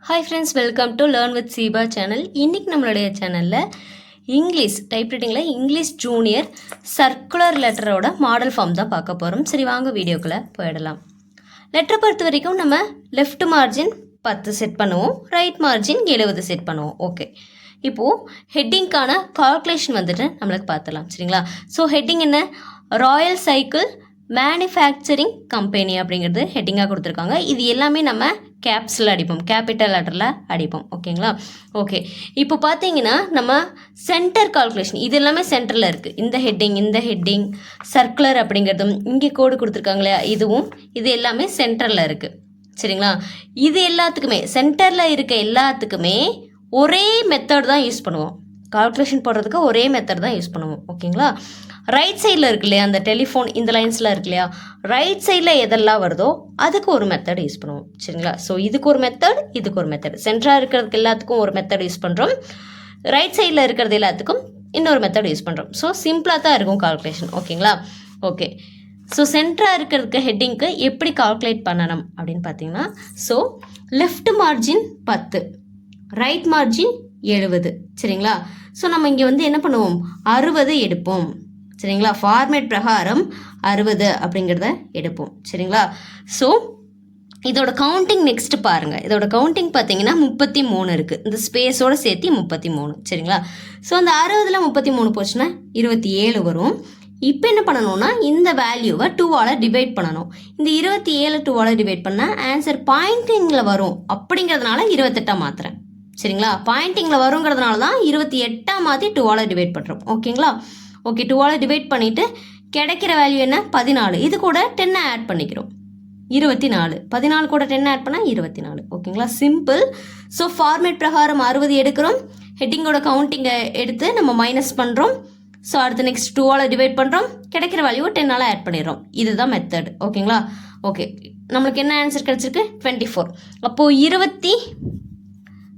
Hi friends, welcome to learn with சீபா channel. இன்றைக்கி நம்மளுடைய சேனலில் இங்கிலீஷ் டைப்ரைட்டிங்கில் இங்கிலீஷ் ஜூனியர் சர்க்குலர் லெட்டரோட மாடல் ஃபார்ம் தான் பார்க்க போகிறோம். சரி, வாங்க வீடியோக்குள்ளே போயிடலாம். லெட்டரை பொறுத்த வரைக்கும் நம்ம லெஃப்ட் மார்ஜின் 10 செட் பண்ணுவோம், ரைட் மார்ஜின் 70 செட் பண்ணுவோம். ஓகே, இப்போது ஹெட்டிங்க்கான கால்குலேஷன் வந்துட்டு நம்மளுக்கு பார்த்துலாம். சரிங்களா? ஸோ ஹெட்டிங் என்ன? ராயல் சைக்கிள் மேனுஃபேக்சரிங் கம்பெனி அப்படிங்கிறது ஹெட்டிங்காக கொடுத்துருக்காங்க. இது எல்லாமே நம்ம கேப்ஸில் அடிப்போம், கேபிட்டல் லெட்டரில் அடிப்போம். ஓகேங்களா? ஓகே, இப்போ பார்த்தீங்கன்னா நம்ம சென்டர் கால்குலேஷன் இது எல்லாமே சென்டரில் இருக்குது. இந்த ஹெட்டிங் சர்க்குலர் அப்படிங்கிறதும் இங்கே கோடு கொடுத்துருக்காங்களே இதுவும், இது எல்லாமே சென்டரில் இருக்குது. சரிங்களா? இது எல்லாத்துக்குமே சென்டரில் இருக்க எல்லாத்துக்குமே ஒரே மெத்தட் தான் யூஸ் பண்ணுவோம். கால்குலேஷன் போடுறதுக்கு ஒரே மெத்தட் தான் யூஸ் பண்ணுவோம். ஓகேங்களா? ரைட் சைடில் இருக்கு இல்லையா, அந்த டெலிஃபோன் இந்த லைன்ஸில் இருக்கு இல்லையா, ரைட் சைடில் எதெல்லாம் வருதோ அதுக்கு ஒரு மெத்தட் யூஸ் பண்ணுவோம். சரிங்களா? ஸோ இதுக்கு ஒரு மெத்தட், இதுக்கு ஒரு மெத்தட். சென்டராக இருக்கிறதுக்கு எல்லாத்துக்கும் ஒரு மெத்தட் யூஸ் பண்ணுறோம், ரைட் சைடில் இருக்கிறது எல்லாத்துக்கும் இன்னொரு மெத்தட் யூஸ் பண்ணுறோம். ஸோ சிம்பிளாக தான் இருக்கும் கால்குலேஷன். ஓகேங்களா? ஓகே, ஸோ சென்டராக இருக்கிறதுக்கு ஹெட்டிங்க்கு எப்படி கால்குலேட் பண்ணணும் அப்படின்னு பார்த்தீங்கன்னா, so left margin 10, right margin 70. சரிங்களா? ஸோ நம்ம இங்கே வந்து என்ன பண்ணுவோம், 60 எடுப்போம். சரிங்களா? ஃபார்மேட் பிரகாரம் 60 அப்படிங்கிறத எடுப்போம். சரிங்களா? ஸோ இதோட கவுண்டிங் நெக்ஸ்ட் பாருங்கள். இதோட கவுண்டிங் பார்த்தீங்கன்னா 33 இருக்குது, இந்த ஸ்பேஸோடு சேர்த்து 33. சரிங்களா? ஸோ அந்த 60ல் 33 போச்சுன்னா 27 வரும். இப்போ என்ன பண்ணணும்னா இந்த வேல்யூவை 2ஆல் டிவைட் பண்ணணும். இந்த 27 2ஆல் டிவைட் பண்ணால் ஆன்சர் பாயிண்டிங்கில் வரும். அப்படிங்கிறதுனால 28 மாற்றுறேன். சரிங்களா? பாயிண்டிங்கில் வருங்கிறதுனால தான் 28 மாற்றி 2ஆல் டிவைட் பண்ணுறோம். ஓகேங்களா? ஓகே, 2ஆல் டிவைட் பண்ணிவிட்டு கிடைக்கிற வேல்யூ என்ன, 14. இது கூட 10 ஆட் பண்ணிக்கிறோம், 24. 14 கூட 10 ஆட் பண்ணால் 24. ஓகேங்களா? சிம்பிள். ஸோ ஃபார்மேட் பிரகாரம் 60 எடுக்கிறோம், ஹெட்டிங்கோட கவுண்டிங்கை எடுத்து நம்ம மைனஸ் பண்ணுறோம். ஸோ அடுத்து நெக்ஸ்ட் 2ஆல் டிவைட் பண்ணுறோம், கிடைக்கிற வேல்யூவை 10ஆல் ஆட் பண்ணிடுறோம். இதுதான் மெத்தட். ஓகேங்களா? ஓகே, நம்மளுக்கு என்ன ஆன்சர் கிடச்சிருக்கு, 24. அப்போது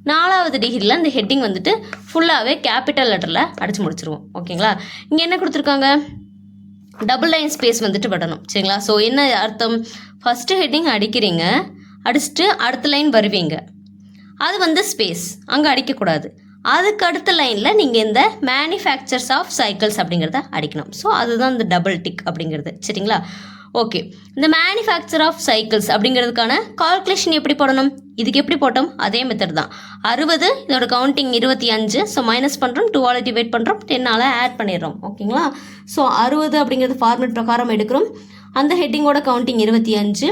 24வது டிகிரியில் இந்த ஹெட்டிங் வந்துட்டு ஃபுல்லாகவே கேபிட்டல் லெட்டரில் அடித்து முடிச்சிருவோம். ஓகேங்களா? இங்கே என்ன கொடுத்துருக்காங்க, டபுள் லைன் ஸ்பேஸ் வந்துட்டு விடணும். சரிங்களா? ஸோ என்ன அர்த்தம், ஃபஸ்ட்டு ஹெட்டிங் அடிக்கிறீங்க, அடிச்சுட்டு அடுத்த லைன் வருவீங்க, அது வந்து ஸ்பேஸ் அங்கே அடிக்கக்கூடாது. அதுக்கு அடுத்த லைனில் நீங்கள் இந்த மேனுஃபேக்சர்ஸ் ஆஃப் சைக்கிள்ஸ் அப்படிங்கிறத அடிக்கணும். ஸோ அதுதான் இந்த டபுள் டிக் அப்படிங்கிறது. சரிங்களா? ஓகே, இந்த மேனுஃபேக்சர் ஆஃப் சைக்கிள்ஸ் அப்படிங்கிறதுக்கான கால்குலேஷன் எப்படி போடணும், இதுக்கு எப்படி போட்டோம், அதே மெத்தட் தான். 60, இதோட கவுண்டிங் 25. ஸோ மைனஸ் பண்ணுறோம், 2ஆல் டிவைட் பண்ணுறோம், 10ஆல் ஆட் பண்ணிடுறோம். ஓகேங்களா? ஸோ 60 அப்படிங்கிறது ஃபார்மேட் பிரகாரம் எடுக்கிறோம், அந்த ஹெட்டிங்கோட கவுண்டிங் 25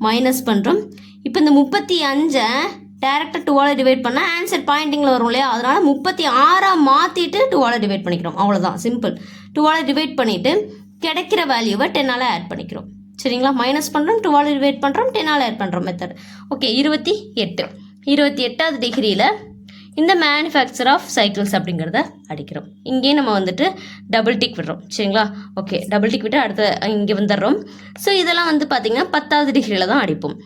மைனஸ் பண்ணுறோம். இப்போ இந்த 35 டேரெக்டாக 2ஆல் டிவைட் பண்ணால் ஆன்சர் பாயிண்டிங்கில் வரும் இல்லையா, அதனால் 36 மாற்றிட்டு 2ஆல் டிவைட் பண்ணிக்கிறோம். அவ்வளோதான், சிம்பிள். 2ஆல் டிவைட் பண்ணிவிட்டு கிடைக்கிற வேல்யூவை 10ஆல் ஆட் பண்ணிக்கிறோம். சரிங்களா? மைனஸ் பண்ணுறோம், 2ஆல் டிவைட் பண்ணுறோம், 10ஆல் ஆட் பண்ணுறோம் மெத்தட். ஓகே, 28வது டிகிரியில் இந்த மேனுஃபேக்சர் ஆஃப் சைக்கிள்ஸ் அப்படிங்கிறத அடிக்கிறோம். இங்கேயே நம்ம வந்துட்டு டபுள் டிக் விடுறோம். சரிங்களா? ஓகே, டபுள் டிக் விட்டு அடுத்த இங்கே வந்துடுறோம். ஸோ இதெல்லாம் வந்து பார்த்திங்கன்னா 10வது டிகிரியில் தான் அடிப்போம்.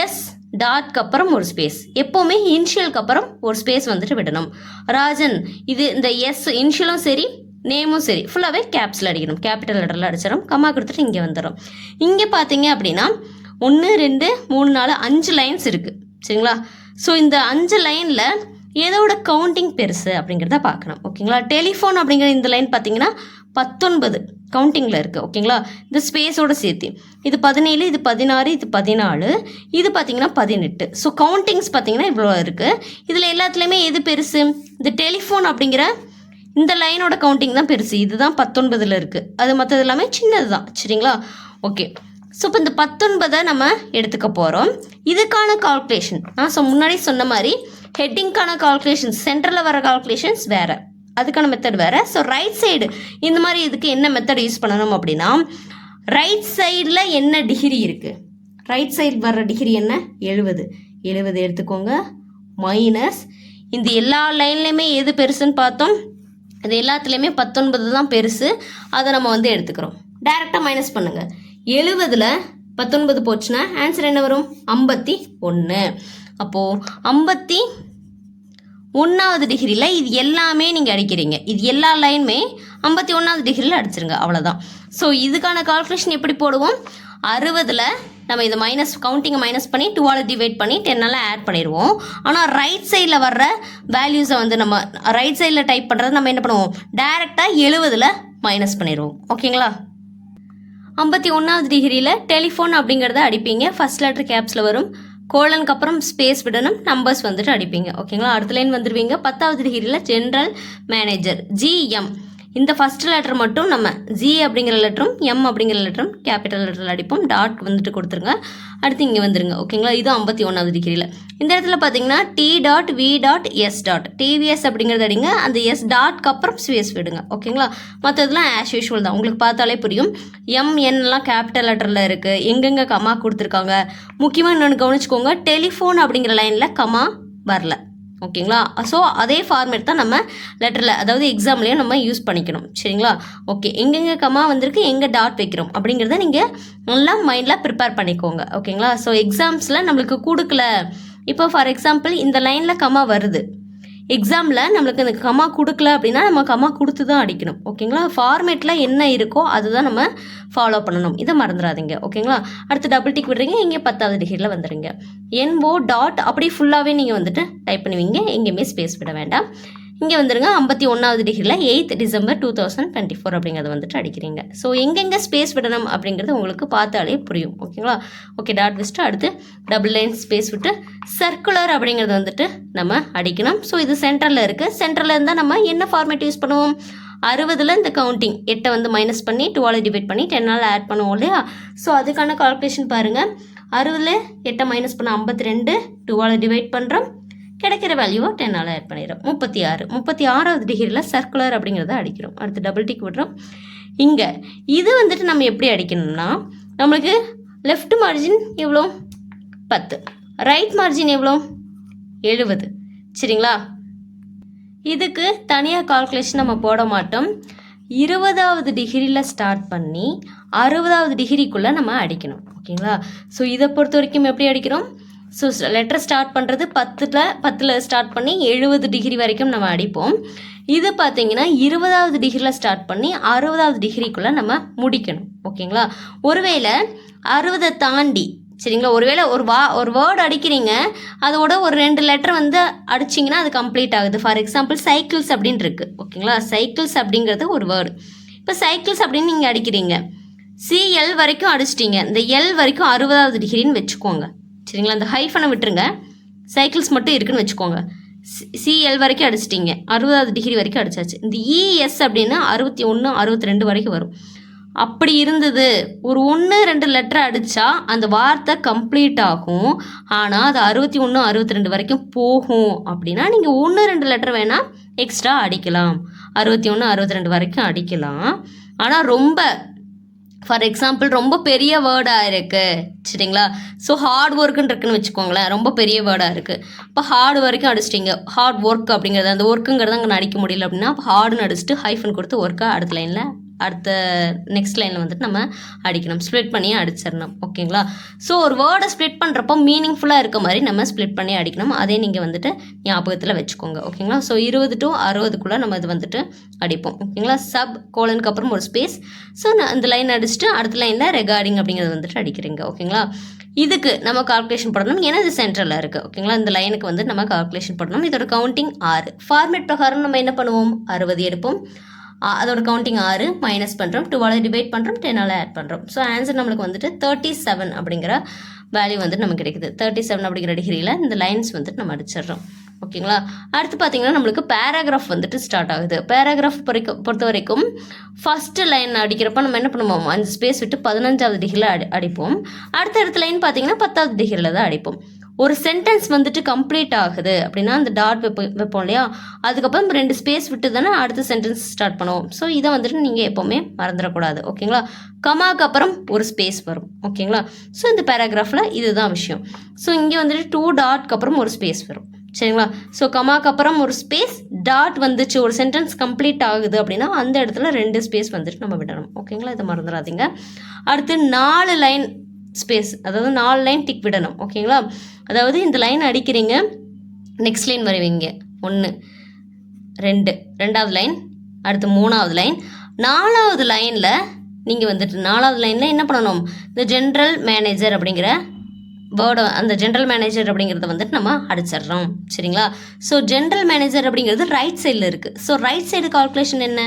எஸ் டாட்க்கு அப்புறம் ஒரு ஸ்பேஸ், எப்போவுமே இனிஷியலுக்கு அப்புறம் ஒரு ஸ்பேஸ் வந்துட்டு விடணும். ராஜன், இது இந்த எஸ் இனிஷியலும் சரி நேமும் சரி ஃபுல்லாகவே கேப்ஸில் அடிக்கணும், கேபிட்டல் லெட்டரில் அடிச்சிடும். கம்மா கொடுத்துட்டு இங்கே வந்துடும். இங்கே பார்த்தீங்க அப்படின்னா 1 2 3 4 5 லைன்ஸ் இருக்குது. சரிங்களா? ஸோ இந்த 5 லைனில் எதோட கவுண்டிங் பெருசு அப்படிங்கிறத பார்க்கணும். ஓகேங்களா? டெலிஃபோன் அப்படிங்கிற இந்த லைன் பார்த்தீங்கன்னா 19 கவுண்டிங்கில் இருக்குது. ஓகேங்களா? இந்த ஸ்பேஸோடு சேர்த்து இது 17, இது 16, இது 14, இது பார்த்தீங்கன்னா 18. ஸோ கவுண்டிங்ஸ் பார்த்தீங்கன்னா இவ்வளோ இருக்குது. இதில் எல்லாத்துலேயுமே எது பெருசு, இந்த டெலிஃபோன் அப்படிங்கிற இந்த லைனோட கவுண்டிங் தான் பெருசு, இதுதான் 19ல் இருக்குது. அது மற்றது எல்லாமே சின்னது தான். சரிங்களா? ஓகே, ஸோ இப்போ இந்த 19 நம்ம எடுத்துக்க போகிறோம். இதுக்கான கால்குலேஷன் முன்னாடி சொன்ன மாதிரி ஹெட்டிங்க்கான கால்குலேஷன்ஸ், சென்டரில் வர கால்குலேஷன்ஸ் வேறு, அதுக்கான மெத்தட் வேறு. ஸோ ரைட் சைடு இந்த மாதிரி இதுக்கு என்ன மெத்தட் யூஸ் பண்ணணும் அப்படின்னா, ரைட் சைடில் என்ன டிகிரி இருக்குது, ரைட் சைடு வர்ற டிகிரி என்ன, 70 எடுத்துக்கோங்க. மைனஸ் இந்த எல்லா லைன்லேயுமே எது பெருசுன்னு பார்த்தோம், அது எல்லாத்துலேயுமே 19 தான் பெருசு, அதை நம்ம வந்து எடுத்துக்கிறோம். டைரெக்டாக மைனஸ் பண்ணுங்கள். 70ல் 19 போச்சுன்னா ஆன்சர் என்ன வரும், 51. அப்போது 51வது டிகிரியில் இது எல்லாமே நீங்கள் அடிக்கிறீங்க, இது எல்லா லைனுமே 51வது டிகிரியில் அடிச்சிருங்க, அவ்வளோதான். ஸோ இதுக்கான கால்குலேஷன் எப்படி போடுவோம், 60ல் நம்ம இதை கவுண்டிங்கை மைனஸ் பண்ணி 2ஆல் டிவைட் பண்ணி 10ஆல் ஆட் பண்ணிடுவோம். ஆனால் ரைட் சைடில் வர்ற வேல்யூஸை வந்து நம்ம ரைட் சைடில் டைப் பண்ணுறது நம்ம என்ன பண்ணுவோம், டைரெக்டாக 70ல் மைனஸ் பண்ணிடுவோம். ஓகேங்களா? 51வது டிகிரியில் டெலிஃபோன் அப்படிங்கிறத அடிப்பீங்க. ஃபர்ஸ்ட் லெட்டர் கேப்ஸில் வரும். கோலனுக்கு அப்புறம் ஸ்பேஸ் விடணும், நம்பர்ஸ் வந்துட்டு அடிப்பீங்க. ஓகேங்களா? அடுத்த லைன் வந்துடுவீங்க. 10வது டிகிரியில் ஜென்ரல் மேனேஜர் ஜிஎம். இந்த ஃபர்ஸ்ட் லெட்டர் மட்டும் நம்ம ஜி அப்படிங்கிற லெட்டரும் எம் அப்படிங்கிற லெட்டரும் கேபிட்டல் லெட்டரில் அடிப்போம். டாட் வந்துட்டு கொடுத்துருங்க. அடுத்து இங்கே வந்துருங்க. ஓகேங்களா? இது 51வது டிகிரியில். இந்த இடத்துல பார்த்தீங்கன்னா D dot V dot S dot TVS அப்படிங்கிறது அடிங்க. அந்த எஸ் டாட்க்கு அப்புறம் ஸ்பேஸ் விடுங்க. ஓகேங்களா? மற்றதுலாம் ஆஸ் யூஷுவல் தான், உங்களுக்கு பார்த்தாலே புரியும். எம்என்லாம் கேபிட்டல் லெட்டரில் இருக்குது. எங்கெங்கே கமா கொடுத்துருக்காங்க. முக்கியமாக இன்னொன்று கவனிச்சுக்கோங்க, டெலிஃபோன் அப்படிங்கிற லைனில் கமா வரல. ஓகேங்களா? ஸோ அதே ஃபார்மேட் தான் நம்ம லெட்டரில், அதாவது எக்ஸாம்லேயும் நம்ம யூஸ் பண்ணிக்கணும். சரிங்களா? ஓகே, எங்கெங்கே கமா வந்திருக்கு, எங்கே டாட் வைக்கிறோம் அப்படிங்கிறத நீங்கள் நல்லா மைண்டில் ப்ரிப்பேர் பண்ணிக்கோங்க. ஓகேங்களா? ஸோ எக்ஸாம்ஸில் நம்மளுக்கு கொடுக்கல, இப்போ ஃபார் எக்ஸாம்பிள் இந்த லைனில் கமா வருது, எக்ஸாமில் நம்மளுக்கு இந்த கமா கொடுக்கல அப்படின்னா நம்ம கமா கொடுத்து தான் அடிக்கணும். ஓகேங்களா? ஃபார்மேட்டில் என்ன இருக்கோ அதுதான் நம்ம ஃபாலோ பண்ணணும், இதை மறந்துடாதீங்க. ஓகேங்களா? அடுத்து டபுள் டிக் விடுறீங்க, இங்கே 10வது டிகிரியில் வந்துடுங்க. NO டாட் அப்படி ஃபுல்லாகவே நீங்கள் வந்துட்டு டைப் பண்ணுவீங்க, எங்கேயுமே ஸ்பேஸ் விட வேண்டாம். இங்கே வந்துருங்க. 51வது டிகிரியில் 8th December 2024 அப்படிங்கிறது வந்துட்டு அடிக்கிறீங்க. ஸோ எங்கெங்கே ஸ்பேஸ் விடணும் அப்படிங்கிறது உங்களுக்கு பார்த்தாலே புரியும். ஓகேங்களா? ஓகே, டாட் வச்சுட்டு அடுத்து டபுள் லைன் ஸ்பேஸ் விட்டு சர்க்குலர் அப்படிங்கிறது வந்துட்டு நம்ம அடிக்கணும். ஸோ இது சென்டரில் இருக்குது. சென்டரில் இருந்தால் நம்ம என்ன ஃபார்மேட் யூஸ் பண்ணுவோம், 60ல் இந்த கவுண்டிங் 8 வந்து மைனஸ் பண்ணி 2ஆல் டிவைட் பண்ணி 10ஆல் ஆட் பண்ணுவோம் இல்லையா? ஸோ அதுக்கான கால்குலேஷன் பாருங்கள். 60ல் 8 மைனஸ் பண்ண 52, 2ஆல் டிவைட் பண்ணுறோம், கிடைக்கிற வேல்யூவை 10ஆல் ஆட் பண்ணிடுறோம். 36வது டிகிரியில் சர்க்குலர் அப்படிங்கிறத அடிக்கிறோம். அடுத்து டபுள் டிக் விடுறோம். இங்கே இது வந்துட்டு நம்ம எப்படி அடிக்கணும்னா, நம்மளுக்கு லெஃப்ட் மார்ஜின் எவ்வளோ 10, ரைட் மார்ஜின் எவ்வளோ 70. சரிங்களா? இதுக்கு தனியாக கால்குலேஷன் நம்ம போட மாட்டோம். 20வது டிகிரியில் ஸ்டார்ட் பண்ணி 60வது டிகிரிக்குள்ளே நம்ம அடிக்கணும். ஓகேங்களா? ஸோ இதை பொறுத்த வரைக்கும் எப்படி அடிக்கிறோம், ஸோ லெட்டர் ஸ்டார்ட் பண்ணுறது 10ல் ஸ்டார்ட் பண்ணி 70 டிகிரி வரைக்கும் நம்ம அடிப்போம். இது பார்த்தீங்கன்னா 20வது டிகிரியில் ஸ்டார்ட் பண்ணி 60வது டிகிரிக்குள்ளே நம்ம முடிக்கணும். ஓகேங்களா? ஒருவேளை 60 தாண்டி, சரிங்களா, ஒருவேளை ஒரு வேர்டு அடிக்கிறீங்க, அதோட ஒரு 2 லெட்டர் வந்து அடிச்சிங்கன்னா அது கம்ப்ளீட் ஆகுது. ஃபார் எக்ஸாம்பிள் சைக்கிள்ஸ் அப்படின்னு இருக்குது. ஓகேங்களா? சைக்கிள்ஸ் அப்படிங்கிறது ஒரு வேர்டு. இப்போ சைக்கிள்ஸ் அப்படின்னு நீங்கள் அடிக்கிறீங்க, CL வரைக்கும் அடிச்சிட்டிங்க, இந்த L வரைக்கும் 60வது டிகிரின்னு வச்சுக்கோங்க. சரிங்களா? அந்த ஹைஃபனை விட்டுருங்க, சைக்கிள்ஸ் மட்டும் இருக்குன்னு வச்சுக்கோங்க. CL வரைக்கும் அடிச்சிட்டிங்க, 60வது டிகிரி வரைக்கும் அடிச்சாச்சு. இந்த ES அப்படின்னா 61, 62 வரைக்கும் வரும். அப்படி இருந்தது ஒரு 1-2 லெட்டர் அடித்தா அந்த வார்த்தை கம்ப்ளீட் ஆகும். ஆனால் அது 61, 62 வரைக்கும் போகும். அப்படின்னா நீங்கள் 1-2 லெட்டர் வேணால் எக்ஸ்ட்ரா அடிக்கலாம், 61, 62 வரைக்கும் அடிக்கலாம். ஆனால் ரொம்ப ஃபார் எக்ஸாம்பிள் ரொம்ப பெரிய வேர்டாக இருக்குது, சரிங்களா, ஸோ ஹார்ட் ஒர்க்குன்னு இருக்குன்னு வச்சுக்கோங்களேன், ரொம்ப பெரிய வேர்டாக இருக்குது. இப்போ ஹார்டு வரைக்கும் அடிச்சிட்டிங்க, ஹார்ட் ஒர்க் அப்படிங்கிறது, அந்த ஒர்க்குங்கிறத அங்கே அடிக்க முடியல அப்படின்னா அப்போ ஹார்டுன்னு அடிச்சுட்டு ஹைஃபன் கொடுத்து ஒர்க்காக அடுத்த லைனில் அடுத்த நெக்ஸ்ட் லைனில் வந்துட்டு நம்ம அடிக்கணும், ஸ்ப்ளிட் பண்ணி அடிச்சிடணும். ஓகேங்களா? ஸோ ஒரு வேர்டை ஸ்ப்ளிட் பண்ணுறப்போ மீனிங்ஃபுல்லாக இருக்க மாதிரி நம்ம ஸ்ப்ளிட் பண்ணி அடிக்கணும். அதே நீங்கள் வந்துட்டு ஞாபகத்தில் வச்சுக்கோங்க. ஓகேங்களா? ஸோ 20 to 60க்குள்ளே நம்ம இது வந்துட்டு அடிப்போம். ஓகேங்களா? சப் கோலனுக்கு அப்புறம் ஒரு ஸ்பேஸ். ஸோ நான் இந்த லைன் அடிச்சுட்டு அடுத்த லைனில் ரெகார்டிங் அப்படிங்கிறது வந்துட்டு அடிக்கிறீங்க. ஓகேங்களா? இதுக்கு நம்ம கால்குலேஷன் பண்ணணும், ஏன்னா இது சென்ட்ரலில் இருக்குது. ஓகேங்களா? இந்த லைனுக்கு வந்து நம்ம கால்குலேஷன் பண்ணணும். இதோட கவுண்டிங் 6. ஃபார்மேட் பிரகாரம் நம்ம என்ன பண்ணுவோம், 60 எடுப்போம், அதோட கவுண்டிங் 6 மைனஸ் பண்ணுறோம், 2ஆல் டிவைட் பண்ணுறோம், 10ஆல் ஆட் பண்ணுறோம். ஸோ ஆன்சர் நம்மளுக்கு வந்துட்டு 37 அப்படிங்கிற வேல்யூ வந்துட்டு நமக்கு கிடைக்குது. 37 அப்படிங்கிற டிகிரியில் இந்த லைன்ஸ் வந்துட்டு நம்ம அடிச்சிடுறோம். ஓகேங்களா? அடுத்து பார்த்தீங்கன்னா நம்மளுக்கு பேராகிராஃப் வந்துட்டு ஸ்டார்ட் ஆகுது. பேராகிராஃப் பொறுத்த வரைக்கும் ஃபஸ்ட்டு லைன் அடிக்கிறப்ப நம்ம என்ன பண்ணுவோம், 5 ஸ்பேஸ் விட்டு 15வது டிகிரியில் அடிப்போம். அடுத்த லைன் பார்த்தீங்கன்னா 10வது டிகிரியில் தான் அடிப்போம். ஒரு சென்டென்ஸ் வந்துட்டு கம்ப்ளீட் ஆகுது அப்படின்னா அந்த டாட் வைப்போம் இல்லையா, அதுக்கப்புறம் 2 ஸ்பேஸ் விட்டு தானே அடுத்த சென்டென்ஸ் ஸ்டார்ட் பண்ணுவோம். ஸோ இதை வந்துட்டு நீங்கள் எப்போவுமே மறந்துடக்கூடாது. ஓகேங்களா? கமாக்கு அப்புறம் ஒரு ஸ்பேஸ் வரும். ஓகேங்களா? ஸோ இந்த பேராகிராஃபில் இதுதான் விஷயம். ஸோ இங்கே வந்துட்டு 2 டாட்க்கு அப்புறம் ஒரு ஸ்பேஸ் வரும். சரிங்களா? ஸோ கமாக்கு அப்புறம் ஒரு ஸ்பேஸ், டாட் வந்துச்சு, ஒரு சென்டென்ஸ் கம்ப்ளீட் ஆகுது அப்படின்னா அந்த இடத்துல 2 ஸ்பேஸ் வந்துட்டு நம்ம விடணும். ஓகேங்களா? இதை மறந்துடாதீங்க. அடுத்து 4 லைன் ஸ்பேஸ், அதாவது 4 லைன் டிக் விடணும். ஓகேங்களா? அதாவது இந்த லைன் அடிக்கிறீங்க, நெக்ஸ்ட் லைன் வருவீங்க, 1 2 2வது லைன், அடுத்து 3வது லைன், 4வது லைனில் நீங்கள் வந்துட்டு 4வது லைனில் என்ன பண்ணணும், இந்த ஜென்ரல் மேனேஜர் அப்படிங்கிற வேர்டை, அந்த ஜென்ரல் மேனேஜர் அப்படிங்கிறத வந்துட்டு நம்ம அடிச்சிடுறோம். சரிங்களா? ஸோ ஜென்ரல் மேனேஜர் அப்படிங்கிறது ரைட் சைடில் இருக்குது. ஸோ ரைட் சைடு கால்குலேஷன் என்ன,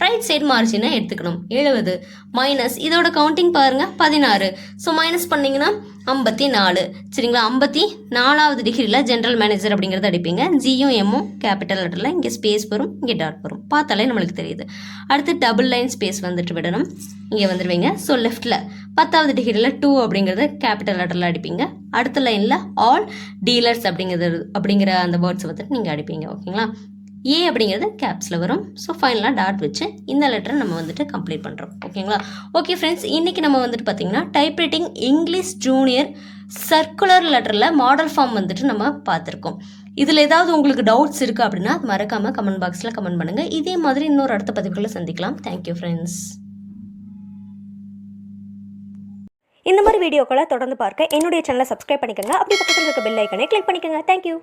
ரைட் சைடு மார்ஜினை எடுத்துக்கணும். 70 மைனஸ் இதோட கவுண்டிங் பாருங்கள் 16. ஸோ மைனஸ் பண்ணிங்கன்னா 54. சரிங்களா? 54வது டிகிரியில் ஜென்ரல் மேனேஜர் அப்படிங்கிறத அடிப்பீங்க. ஜியும் எம்மும் கேபிட்டல் லெட்டரில், இங்கே ஸ்பேஸ் வரும், இங்கே டாட் வரும். பார்த்தாலே நம்மளுக்கு தெரியுது. அடுத்து டபுள் லைன் ஸ்பேஸ் வந்துட்டு விடணும், இங்கே வந்துடுவீங்க. ஸோ லெஃப்ட்டில் 10வது டிகிரியில் 2 அப்படிங்கிறது கேபிட்டல் லெட்டரில் அடிப்பீங்க. அடுத்த லைனில் ஆல் டீலர்ஸ் அப்படிங்கிற அந்த வேர்ட்ஸ் வந்துட்டு நீங்கள் அடிப்பீங்க. ஓகேங்களா? ஏ அப்படிங்கிறது கேப்ஸில் வரும். ஸோ ஃபைனலாக டாட் வச்சு இந்த லெட்டரை நம்ம வந்துட்டு கம்ப்ளீட் பண்ணுறோம். ஓகேங்களா? ஓகே ஃப்ரெண்ட்ஸ், இன்றைக்கி நம்ம வந்துட்டு பார்த்திங்கன்னா டைப்ரைட்டிங் இங்கிலீஷ் ஜூனியர் சர்க்குலர் லெட்டரில் மாடல் ஃபார்ம் வந்துட்டு நம்ம பார்த்துருக்கோம். இதில் ஏதாவது உங்களுக்கு டவுட்ஸ் இருக்குது அப்படின்னா மறக்காமல் கமெண்ட் பாக்ஸில் கமெண்ட் பண்ணுங்கள். இதே மாதிரி இன்னொரு அடுத்த பதிவுகளில் சந்திக்கலாம். Thank you friends. இந்த மாதிரி வீடியோக்களை தொடர்ந்து பார்க்க என்னுடைய சேனலை சப்ஸ்கிரைப் பண்ணிக்கோங்க. அப்படி பக்கத்தில் இருக்க பெல் ஐக்கனை கிளிக் பண்ணிக்கோங்க. தேங்க்யூ.